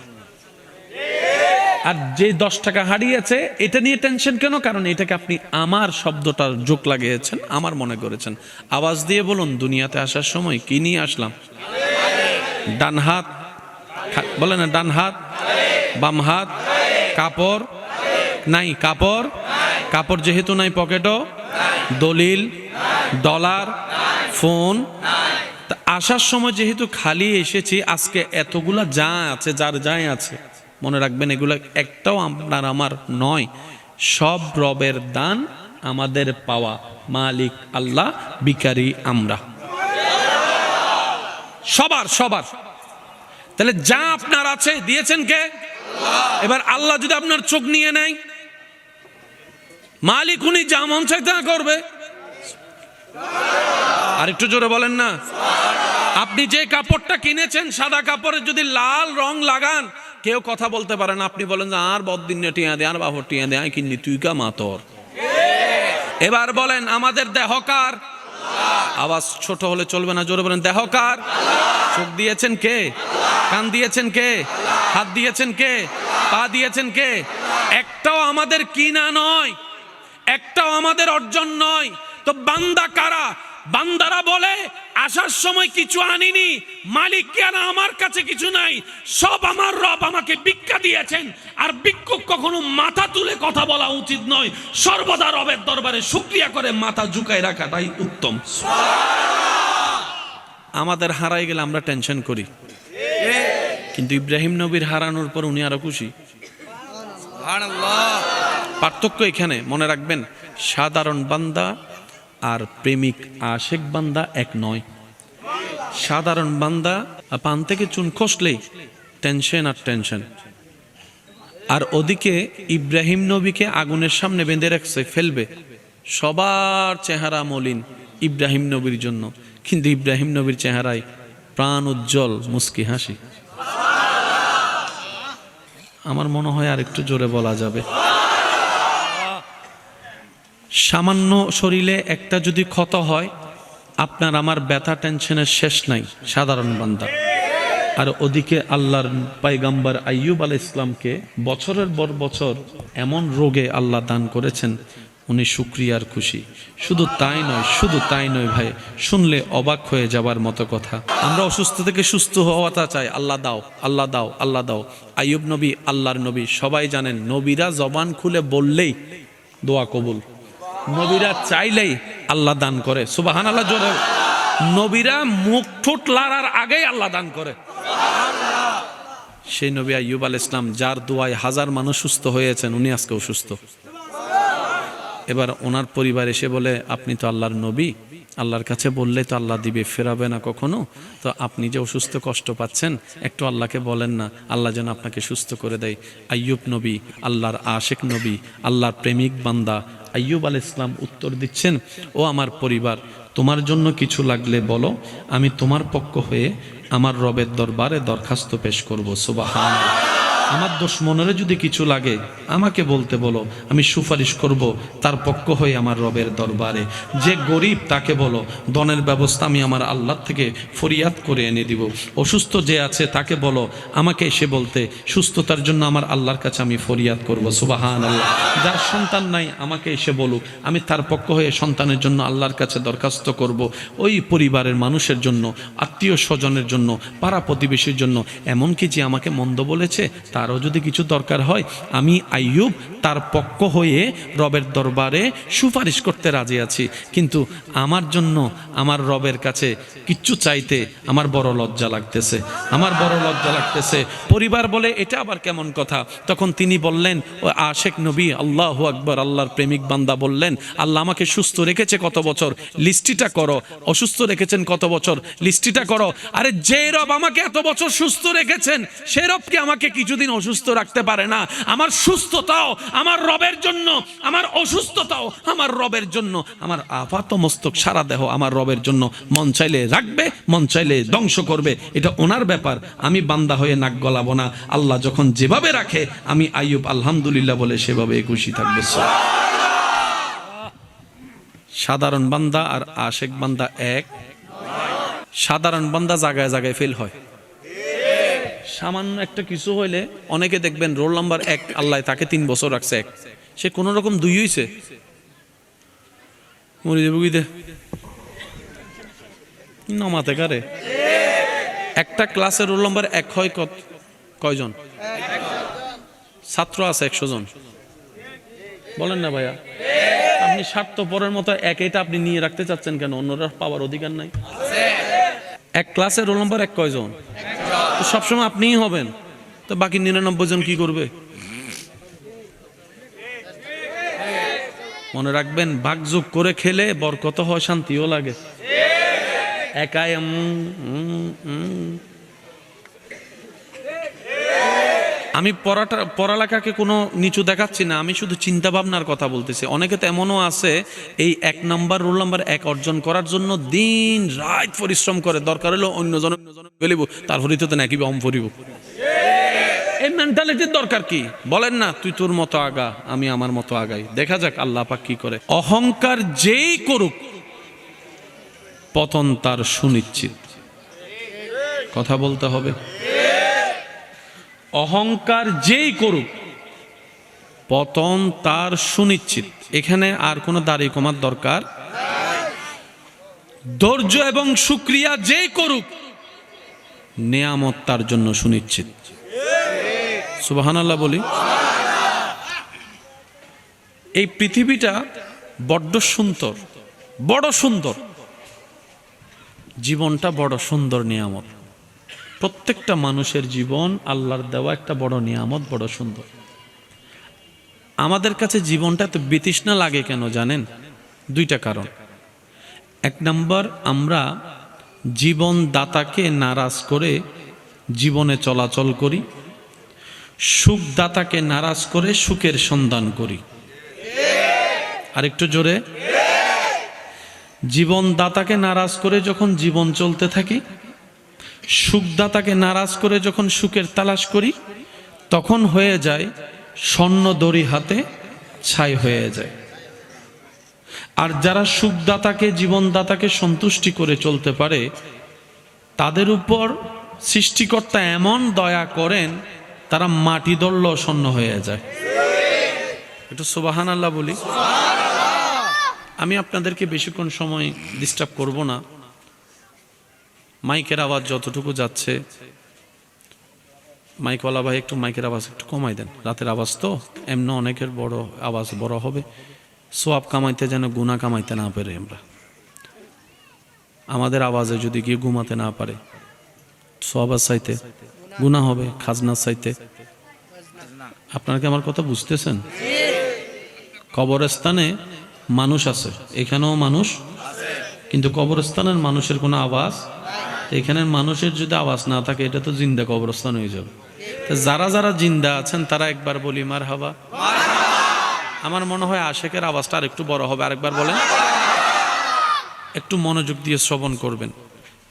আর যে 10 টাকা হারিয়েছে এটা নিয়ে টেনশন কেন? কারণ এটাকে আপনি আমার শব্দটা যোগ লাগিয়েছেন, আমার মনে করেছেন। আওয়াজ দিয়ে বলুন, দুনিয়াতে আসার সময় কি নিয়ে আসলাম? ডান হাত, বলে না ডান হাত, বাম হাত, কাপড় নাই, কাপড়, কাপড় যেহেতু নাই পকেটও, দলিল, ডলার, ফোন। আসার সময় যেহেতু খালি এসেছি, আজকে এতগুলা যা আছে, যার যাই আছে, মনে রাখবেন এগুলো একটাও আপনার আমার নয়, সব রবের দান, আমাদের পাওয়া। মালিক আল্লাহ, ভিখারি আমরা, সবার সবার। তাহলে যা আপনার আছে দিয়েছেন কে? এবার আল্লাহ যদি আপনার চোখ নিয়ে নেয়, মালিক উনি যা মন চায় তা করবে। আর একটু জোরে বলেন না। আপনি যে কাপড়টা কিনেছেন, সাদা কাপড়ে যদি লাল রং লাগান, কেউ কথা বলতে পারে না। আপনি বলেন যে আর বদিন টিয়া দে, আর বাবর টিয়া দে, আই কিনি তুই কা মাতর। এবার বলেন আমাদের দেহকার, আওয়াজ ছোট হলে চলবে না, জোরে বলেন দেহকার। চোখ দিয়েছেন কে? কান দিয়েছেন কে? হাত দিয়েছেন কে? পা দিয়েছেন কে? একটাও আমাদের কিনা নয়, একটাও আমাদের অর্জন নয়। তো বান্দা কারা? বান্দারা বলে আসার সময় কিছু আনিনি, মালিক কেন আমার কাছে কিছু নাই, সব আমার রব আমাকে ভিক্ষা দিয়েছেন। আর ভিক্ষুক কখনো মাথা তুলে কথা বলা উচিত নয়, সর্বদা রবের দরবারে শুকরিয়া করে মাথা ঝুঁকায় রাখাটাই উত্তম। আমাদের হারাই গেলে আমরা টেনশন করি, কিন্তু ইব্রাহিম নবীর হারানোর পর উনি আরো খুশি। পার্থক্য এখানে মনে রাখবেন, সাধারণ বান্দা আর প্রেমিক আশেক বান্দা এক নয়। সাধারণ বান্দা পান থেকে চুন খসলেই টেনশন আর টেনশন, আর ওদিকে ইব্রাহিম নবীকে আগুনের সামনে বেঁধে রাখছে, ফেলবে। সবার চেহারা মলিন ইব্রাহিম নবীর জন্য, কিন্তু ইব্রাহিম নবীর চেহারায় প্রাণ উজ্জ্বল মুস্কি হাসি। আমার মনে হয় আর একটু জোরে বলা যাবে। সামান্য শরীরে একটা যদি ক্ষত হয়, আপনার আমার ব্যথা টেনশনের শেষ নাই, সাধারণ বান্দা। আর ওদিকে আল্লাহর পয়গম্বর আইয়ুব আলাইহিস সালামকে বছরের পর বছর এমন রোগে আল্লাহ দান করেছেন, উনি শুকরিয়ার খুশি। শুধু তাই নয় ভাই, শুনলে অবাক হয়ে যাবার মতো কথা। আমরা অসুস্থ থেকে সুস্থ হওয়াটা চাই, আল্লাহ দাও, আল্লাহ দাও, আল্লাহ দাও। আইয়ুব নবী আল্লাহর নবী, সবাই জানেন নবীরা জবান খুলে বললেই দোয়া কবুল, নবীরা চাইলেই আল্লাহ দান করে। সুবহানাল্লাহ জোরে। নবীরা মুখ ঠোঁট লড়ার আগেই আল্লাহ দান করে। সেই নবী আইয়ুব আলাইহিস সালাম, যার দোয়ায় হাজার মানুষ সুস্থ হয়েছেন, উনি আজকে অসুস্থ। এবার ওনার পরিবার এসে বলে, আপনি তো আল্লাহর নবী, আল্লাহর কাছে বললে তো আল্লাহ দিবে, ফেরাবে না কখনো। তো আপনি যে অসুস্থ কষ্ট পাচ্ছেন, একটু আল্লাহকে বলেন না, আল্লাহ যেন আপনাকে সুস্থ করে দেয়। আইয়ুব নবী আল্লাহর আশেক নবী, আল্লাহর প্রেমিক বান্দা আইয়ুব আলাইহিস সালাম উত্তর দিচ্ছেন, ও আমার পরিবার, তোমার জন্য কিছু লাগলে বলো, আমি তোমার পক্ষ হয়ে আমার রবের দরবারে দরখাস্ত পেশ করব। সুবহানাল্লাহ। আমার দুশমনেরও যদি কিছু লাগে আমাকে বলতে বলো, আমি সুপারিশ করব তার পক্ষ হয়ে আমার রবের দরবারে। যে গরিব তাকে বলো, দনের ব্যবস্থা আমি আমার আল্লাহর থেকে ফরিয়াদ করে এনে দিব। অসুস্থ যে আছে তাকে বলো, আমাকে এসে বলতে, সুস্থতার জন্য আমার আল্লাহর কাছে আমি ফরিয়াদ করব। সুবহানাল্লাহ। যার সন্তান নাই আমাকে এসে বলুক, আমি তার পক্ষ হয়ে সন্তানের জন্য আল্লাহর কাছে দরখাস্ত করব। ওই পরিবারের মানুষের জন্য, আত্মীয় স্বজনের জন্য, পাড়া প্রতিবেশীর জন্য, এমনকি যে আমাকে মন্দ বলেছে তারও যদি কিছু দরকার হয়, আমি আইয়ুব তার পক্ষ হয়ে রবের দরবারে সুপারিশ করতে রাজি আছি। কিন্তু আমার জন্য আমার রবের কাছে কিচ্ছু চাইতে আমার বড় লজ্জা লাগতেছে, আমার বড় লজ্জা লাগতেছে। পরিবার বলে, এটা আবার কেমন কথা? তখন তিনি বললেন, ও আশেক নবী, আল্লাহু আকবার, আল্লাহর প্রেমিক বান্দা বললেন, আল্লাহ আমাকে সুস্থ রেখেছে কত বছর, লিস্টিটা করো। অসুস্থ রেখেছেন কত বছর, লিস্টিটা করো। আরে যে রব আমাকে এত বছর সুস্থ রেখেছেন, সে রব কি আমাকে কিছুদিন অসুস্থ রাখতে পারে না? আমার সুস্থতাও আমার রবের জন্য, আমার অসুস্থতাও আমার রবের জন্য, আমার আপাত মস্তক সারা দেহ আমার রবের জন্য। মন চাইলে রাখবে, মন চাইলে ধ্বংস করবে, এটা ওনার ব্যাপার। আমি বান্দা হয়ে নাক গলাবো না। আল্লাহ যখন যেভাবে রাখে, আমি আইয়ুব আলহামদুলিল্লাহ বলে সেভাবে খুশি থাকবে। সাধারণ বান্দা আর আশেক বান্দা এক। সাধারণ বান্দা জায়গায় জায়গায় ফেল হয়। সামান্য একটা কিছু হইলে অনেকে দেখবেন রোল নাম্বার 1, আল্লাহ তাকে 3 বছর রাখছে 1, সে কোন রকম 2 হইছে, মরি দেব গিয়ে নমাতে কারে। একটা ক্লাসের রোল নাম্বার 1 হয় কয়জন? ছাত্র আছে 100 জন, বলেন না ভাইয়া? আপনি স্বার্থপরের মতো এটা আপনি নিয়ে রাখতে চাচ্ছেন কেন? অন্যরা পাওয়ার অধিকার নাই? এক ক্লাসের রোল নাম্বার 1 কয়জন? সবসময় আপনিই হবেন, তো বাকি 99 জন কি করবে? মনে রাখবেন, ভাগযোগ করে খেলে বরকত হয়, শান্তিও লাগে। একাই আমি পড়ালেখাকে কোনো নিচু দেখাচ্ছি না, আমি শুধু চিন্তা ভাবনার কথা বলতেছি। অনেকে তো এমনও আছে, এই 1 নাম্বার রোল নাম্বার 1 অর্জন করার জন্য দিন রাত পরিশ্রম করে, দরকার হলো অন্যজন বলিব, তারপরে তো নাকি অম পড়িব। এই মেন্টালিটির দরকার কি? বলেন না, তুই তোর মতো আগা, আমি আমার মতো আগাই, দেখা যাক আল্লাহ পাক কি করে। অহংকার যেই করুক, পতন তার সুনিশ্চিত। কথা বলতে হবে। অহংকার যেই করুক, পতন তার সুনিশ্চিত। এখানে আর কোনো দাড়ি কমার দরকার। ধৈর্য এবং শুকরিয়া যেই করুক, নেয়ামত তার জন্য সুনিশ্চিত। সুবহানাল্লাহ বলি। এই পৃথিবীটা বড্ড সুন্দর, বড় সুন্দর। জীবনটা বড় সুন্দর নিয়ামত। প্রত্যেকটা মানুষের জীবন আল্লাহর দেওয়া একটা বড় নিয়ামত, বড় সুন্দর। আমাদের কাছে জীবনটা এত বিতৃষ্ণা লাগে কেন জানেন? 2টা কারণ। 1 নাম্বার, আমরা জীবন দাতাকে নারাজ করে জীবনে চলাচল করি। সুখদাতাকে নারাজ করে সুখের সন্ধান করি। আরেকটু জোরে। জীবনদাতাকে নারাজ করে যখন জীবন চলতে থাকি, সুখদাতাকে নারাজ করে যখন সুখের তালাশ করি, তখন হয়ে যায় স্বর্ণ দড়ি হাতে ছাই হয়ে যায়। আর যারা সুখদাতাকে জীবনদাতাকে সন্তুষ্টি করে চলতে পারে, তাদের উপর সৃষ্টিকর্তা এমন দয়া করেন, তারা মাটি দড়ল স্বর্ণ হয়ে যায়। একটু সুবহানাল্লাহ বলি। আমি আপনাদেরকে বেশিক্ষণ সময় ডিস্টার্ব করব না। মাইকের আওয়াজ যতটুকু যাচ্ছে, মাইকওয়ালা ভাই একটু মাইকের আওয়াজ একটু কমাই দেন। রাতের আওয়াজ তো এমনি অনেকের বড় আওয়াজ বড় হবে, সোয়াব কামাইতে যেন গুনাহ কামাইতে না পারে। আমরা আমাদের আওয়াজে যদি গিয়ে ঘুমাতে না পারে, সোয়াবের চাইতে গুনাহ হবে, খাজনার চাইতে। আপনারা কি আমার কথা বুঝতেছেন? কবরস্থানে মানুষ আছে, এখানেও মানুষ, কিন্তু কবরস্থানের মানুষের কোনো আওয়াজ, এখানের মানুষের যদি আওয়াজ না থাকে, এটা তো জিন্দা কবরস্থান হয়ে যাবে। যারা যারা জিন্দা আছেন তারা একবার বলি মারহাবা। আমার মনে হয় আশেকের আওয়াজটা আর একটু বড় হবে। আরেকবার বলেন। একটু মনোযোগ দিয়ে শ্রবণ করবেন,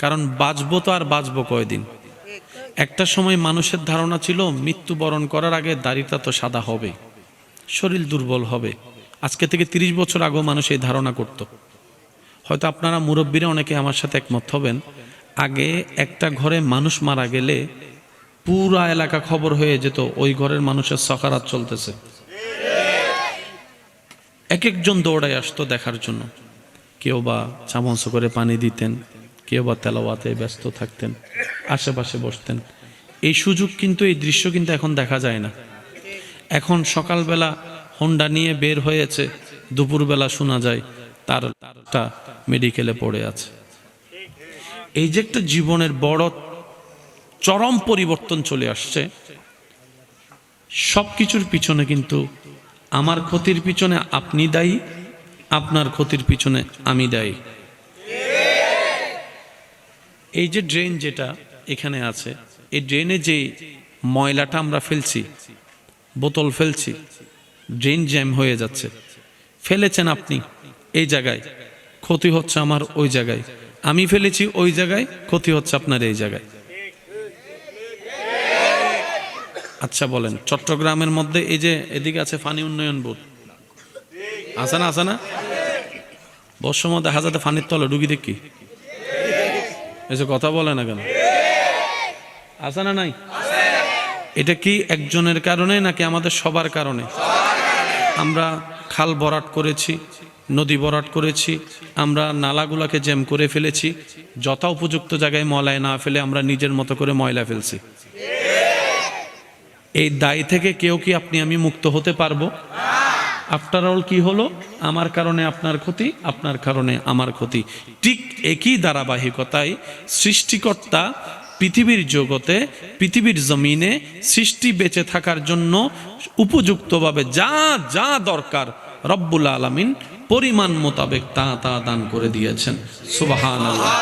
কারণ বাঁচবো তো আর বাঁচবো কয়দিন। একটা সময় মানুষের ধারণা ছিল মৃত্যুবরণ করার আগে দাড়িটা তো সাদা হবে, শরীর দুর্বল হবে। আজকে থেকে 30 বছর আগেও মানুষ এই ধারণা করত। হয়তো আপনারা মুরব্বীরা অনেকে আমার সাথে একমত হবেন। আগে একটা ঘরে মানুষ মারা গেলে পুরা এলাকা খবর হয়ে যেত ওই ঘরের মানুষের সকারাত চলতেছে। এক একজন দৌড়ায় আসতো দেখার জন্য। কেউ বা চামচ করে পানি দিতেন, কেউ বা তেলাওয়াতে ব্যস্ত থাকতেন, আশেপাশে বসতেন। এই সুযোগ কিন্তু, এই দৃশ্য কিন্তু এখন দেখা যায় না। এখন সকালবেলা হোন্ডা নিয়ে বের হয়েছে, দুপুরবেলা শোনা যায় তারটা মেডিকেলে পড়ে আছে। এই যে একটা জীবনের বড় চরম পরিবর্তন চলে আসছে। সবকিছুর পিছনে কিন্তু আমার ক্ষতির পিছনে আপনি দায়ী, আপনার ক্ষতির পিছনে আমি দায়ী। এই যে ড্রেন যেটা এখানে আছে, এই ড্রেনে যে ময়লাটা আমরা ফেলছি, বোতল ফেলছি, ড্রেন জ্যাম হয়ে যাচ্ছে। ফেলেছেন আপনি এই জায়গায়, ক্ষতি হচ্ছে আমার ওই জায়গায়। আমি ফেলেছি ওই জায়গায়, ক্ষতি হচ্ছে আপনার এই জায়গায়। আচ্ছা বলেন, চট্টগ্রামের মধ্যে এই যে এদিকে আছে পানি উন্নয়ন বোর্ড, আছে না? আছে না? বর্ষর মধ্যে হাজাতে পানির তলে ডুগি দেখি, এসে কথা বলে না কেন? আছে না নাই? এটা কি একজনের কারণে নাকি আমাদের সবার কারণে? আমরা খাল ভরাট করেছি, নদী ভরাট করেছি, আমরা নালাগুলাকে জ্যাম করে ফেলেছি। যথা উপযুক্ত জায়গায় ময়লায় না ফেলে আমরা নিজের মতো করে ময়লা ফেলছি। এই দায় থেকে কেউ কি আপনি আমি মুক্ত হতে পারবো? আফটার অল কি হলো? আমার কারণে আপনার ক্ষতি, আপনার কারণে আমার ক্ষতি। ঠিক একই ধারাবাহিকতায় সৃষ্টিকর্তা পৃথিবীর জগতে, পৃথিবীর জমিনে সৃষ্টি বেঁচে থাকার জন্য উপযুক্তভাবে যা যা দরকার রব্বুল আলামিন পরিমাণ মোতাবেক তা তা দান করে দিয়েছেন। সুবহানাল্লাহ।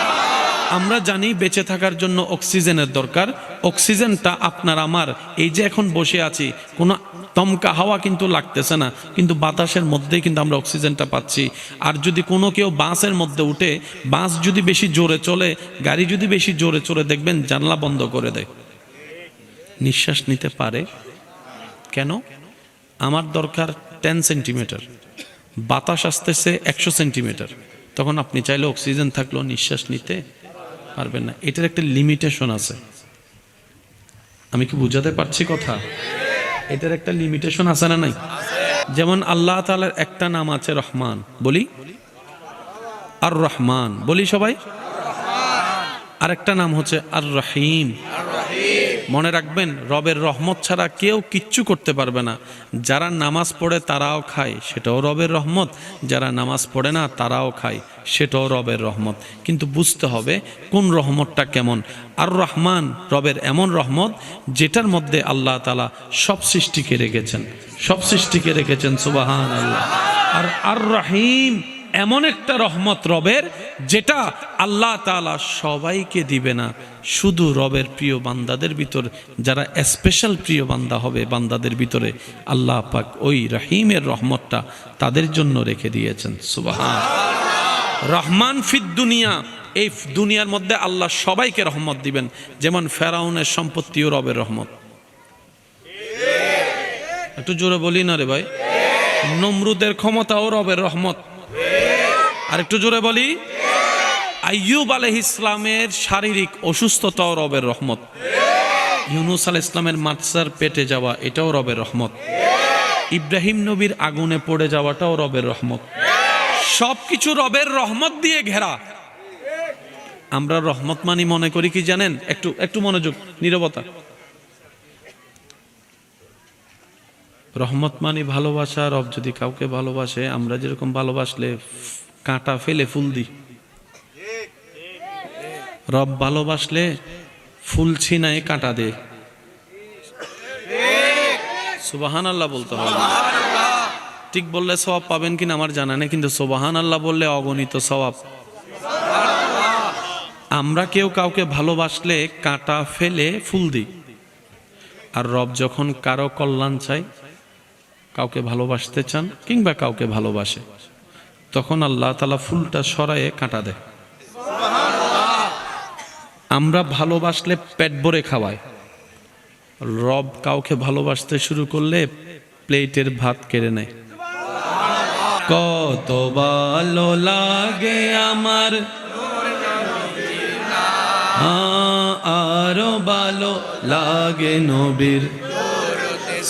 আমরা জানি বেঁচে থাকার জন্য অক্সিজেনের দরকার। অক্সিজেনটা আপনার আমার, এই যে এখন বসে আছি, কোনো দমকা হাওয়া কিন্তু লাগতেছে না, কিন্তু বাতাসের মধ্যেই কিন্তু আমরা অক্সিজেনটা পাচ্ছি। আর যদি কোনো কেউ বাসের মধ্যে উঠে, বাস যদি বেশি জোরে চলে, গাড়ি যদি বেশি জোরে চলে, দেখবেন জানলা বন্ধ করে দেয়, নিঃশ্বাস নিতে পারে। কেন? আমার দরকার 10 সেন্টিমিটার, বাতাস আসতেছে 100 সেন্টিমিটার, তখন আপনি চাইলে অক্সিজেন থাকলেও নিঃশ্বাস নিতে পারবেন না। এটার একটা লিমিটেশন আছে। আমি কি বুঝাতে পারছি কথা? এটার একটা লিমিটেশন আছে না নাই? যেমন আল্লাহ তাআলার একটা নাম আছে রহমান, বলি আর রহমান, বলি সবাই। আর একটা নাম হচ্ছে আর রহিম। মনে রাখবেন, রবের রহমত ছাড়া কেউ কিচ্ছু করতে পারবে না। যারা নামাজ পড়ে তারাও খায়, সেটাও রবের রহমত। যারা নামাজ পড়ে না তারাও খায়, সেটাও রবের রহমত। কিন্তু বুঝতে হবে কোন রহমতটা কেমন। আর রহমান রবের এমন রহমত যেটার মধ্যে আল্লাহ তাআলা সব সৃষ্টিকে রেখেছেন, সব সৃষ্টিকে রেখেছেন। সুবহানাল্লাহ। আর আর রহিম এমন একটা রহমত রবের যেটা আল্লাহ তাআলা সবাইকে দিবে না, শুধু রবের প্রিয় বান্দাদের ভিতর যারা স্পেশাল প্রিয় বান্দা হবে, বান্দাদের ভিতরে আল্লাহ পাক ওই রহিমের রহমতটা তাদের জন্য রেখে দিয়েছেন। সুবহান রহমান ফিদ দুনিয়া, এই দুনিয়ার মধ্যে আল্লাহ সবাইকে রহমত দিবেন। যেমন ফেরাউনের সম্পত্তিও রবের রহমত। একটু জোরে বলি না রে ভাই। নমরুদের ক্ষমতাও রবের রহমত। আর একটু জোরে বলি। আইয়ুব আলাইহিস ইসলামের শারীরিক অসুস্থতাও রবের রহমত। ইউনুস আলাইহিস ইসলামের মাছার পেটে যাওয়া এটাও রবের রহমত। ইব্রাহিম নবীর আগুনে পড়ে যাওয়াটাও রবের রহমত। সবকিছু রবের রহমত দিয়ে ঘেরা। আমরা রহমত মানি মনে করি কি জানেন? একটু মনোযোগ, নীরবতা। রহমত মানি ভালোবাসা। রব যদি কাউকে ভালোবাসে, আমরা যেরকম ভালোবাসলে কাঁটা ফেলে ফুল দিই, রব ভালোবাসলে ফুল ছিনায় কাঁটা দে। সুবহানাল্লাহ বলতে হবে। ঠিক বললে সওয়াব পাবেন কিনা আমার জানা নেই, কিন্তু সুবহানাল্লাহ বললে অগণিত সওয়াব। আমরা কেউ কাউকে ভালোবাসলে কাঁটা ফেলে ফুল দিই, আর রব যখন কারো কল্যাণ চাই, কাউকে ভালোবাসতে চান কিংবা কাউকে ভালোবাসে, তখন আল্লাহ তাআলা ফুলটা সরায়ে কাঁটা দেয়। আমরা ভালোবাসলে পেট ভরে খাওয়ায়, রব কাউকে ভালোবাসতে শুরু করলে প্লেটের ভাত কেড়ে নেয়। কত ভালো লাগে আমার, আরো ভালো লাগে নবীর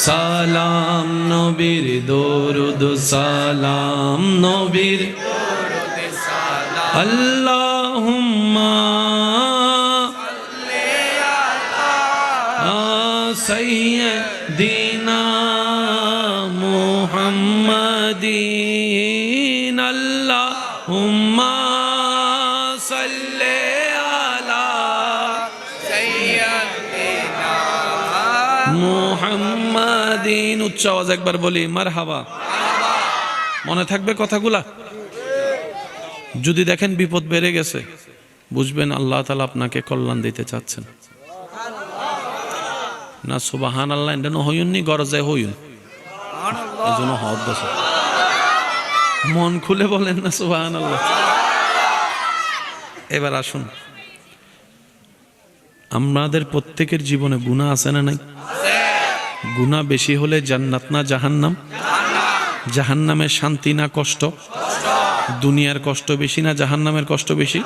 সালাম, নবীর দরুদ সালাম, নবীর আল্লাহুম্মা সাইয়্যিদিনা মুহাম্মাদিন, আল্লাহুম্মা সাল্লি আলা সাইয়্যিদিনা মুহাম্মাদিন। উচ্চ আওয়াজ একবার বলি মারহাবা। মনে থাকবে কথাগুলা? যদি দেখেন বিপদ বেড়ে গেছে, বুঝবেন আল্লাহ তাআলা আপনাকে কল্যাণ দিতে চাচ্ছেন। না সুবহানাল্লাহ এটা হইউননি, গরজে হইউন, এজন্য হদ দছ মন খুলে বলেন না সুবহানাল্লাহ। এবার আসুন, আমাদের প্রত্যেকের জীবনে গুনাহ আছে না নাই? গুনাহ বেশি হলে জান্নাত না জাহান্নাম? জাহান্নামের শান্তি না কষ্ট? দুনিয়ার কষ্ট বেশি না জাহান্নামের কষ্ট বেশি?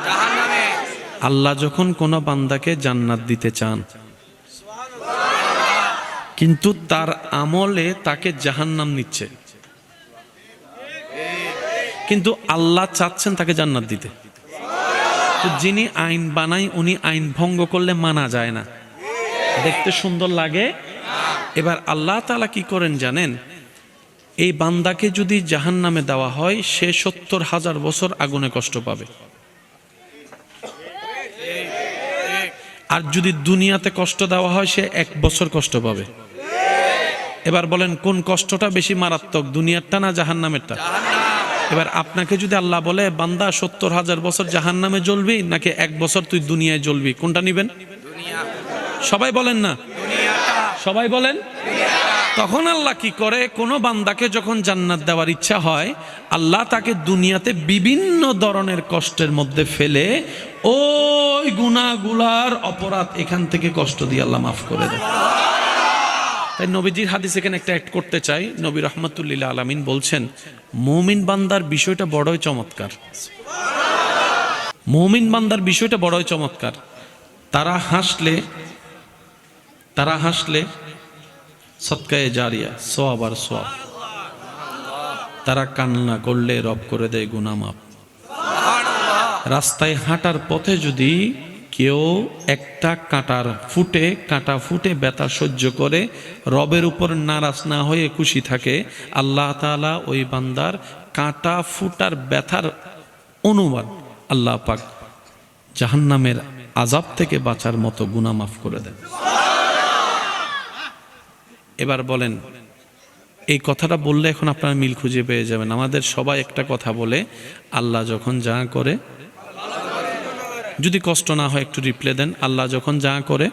আল্লাহ যখন কোন বান্দাকে জান্নাত দিতে চান, কিন্তু তার আমলে তাকে জাহান্নাম নিচ্ছে, কিন্তু আল্লাহ চাচ্ছেন তাকে জান্নাত দিতে। তো যিনি আইন বানায় উনি আইন ভঙ্গ করলে মানা যায় না, দেখতে সুন্দর লাগে। এবার আল্লাহ তাআলা কি করেন জানেন? এই বান্দাকে যদি জাহান্নামে দেওয়া হয়, সে ৭০,০০০ বছর আগুনে কষ্ট পাবে। আর যদি দুনিয়াতে কষ্ট দেওয়া হয়, সে ১ বছর কষ্ট পাবে। এবার বলেন কোন কষ্টটা বেশি মারাত্মক, দুনিয়ারটা না জাহান্নামেরটা? এবার আপনাকে যদি আল্লাহ বলে বান্দা ৭০,০০০ বছর জাহান্নামে জ্বলবি নাকি ১ বছর তুই দুনিয়ায় জ্বলবি, কোনটা নিবেন? সবাই বলেন না, সবাই বলেন। তখন আল্লাহ কি করে? কোন বান্দাকে যখন জান্নাত দেওয়ার ইচ্ছা হয়, আল্লাহ তাকে দুনিয়াতে বিভিন্ন ধরনের কষ্টের মধ্যে ফেলে ওই গুনাহগুলার অপরাধ এখান থেকে কষ্ট দিয়ে আল্লাহ মাফ করে দেয়। তাই নবীজির হাদিস এখানে একটা অ্যাড করতে চাই। নবী রাহমাতুল্লিল আলামিন বলছেন, মুমিন বান্দার বিষয়টা বড়ই চমৎকার। মুমিন বান্দার বিষয়টা বড়ই চমৎকার। তারা হাসলে সদকায়ে জারিয়া, সওয়াব আর সওয়াব। তারা কান্না করলে রব করে দেয় গুনাহ মাফ। রাস্তায় হাঁটার পথে যদি কেউ একটা কাঁটা ফুটে ব্যথা সহ্য করে রবের উপর নারাজ না হয়ে খুশি থাকে, আল্লাহ তাআলা ওই বান্দার কাঁটা ফুটার ব্যথার অনুমান আল্লাহ পাক জাহান্নামের আযাব থেকে বাঁচার মতো গুনাহ মাফ করে দেন। এবার বলেন এই কথাটা বললে এখন আপনারা মিল খুঁজে পেয়ে যাবেন। আমাদের সবাই একটা কথা বলে, আল্লাহ যখন যা করে, যদি কষ্ট না হয় একটু রিপ্লে দেন, আল্লাহ যখন যা করে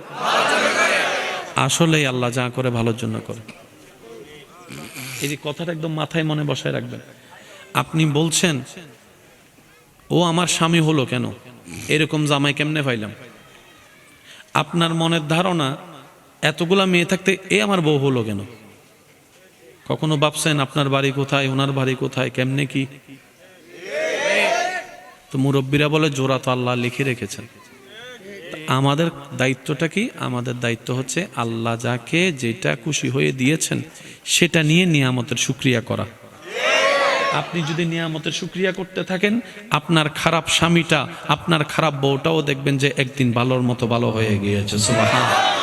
আসলেই আল্লাহ যা করে ভালোর জন্য করে। এই যে কথাটা একদম মাথায় মনে বসায় রাখবেন। আপনি বলছেন ও আমার স্বামী হলো কেন, এরকম জামাই কেমনে পাইলাম, আপনার মনের ধারণা এতগুলা মেয়ে থাকতে এ আমার বউ হলো কেন। কখনো ভাবছেন আপনার বাড়ি কোথায়, ওনার বাড়ি কোথায়, কেমনে কি? তো মুরব্বীরা বলে জোড়া তো আল্লাহ লিখে রেখেছেন। আমাদের দায়িত্বটা কি? আমাদের দায়িত্ব হচ্ছে আল্লাহ যাকে যেটা খুশি হয়ে দিয়েছেন সেটা নিয়ে নিয়ামতের শুকরিয়া করা। আপনি যদি নিয়ামতের শুকরিয়া করতে থাকেন, আপনার খারাপ স্বামীটা, আপনার খারাপ বউটাও দেখবেন যে একদিন ভালোর মতো ভালো হয়ে গিয়েছে। সুবহানাল্লাহ।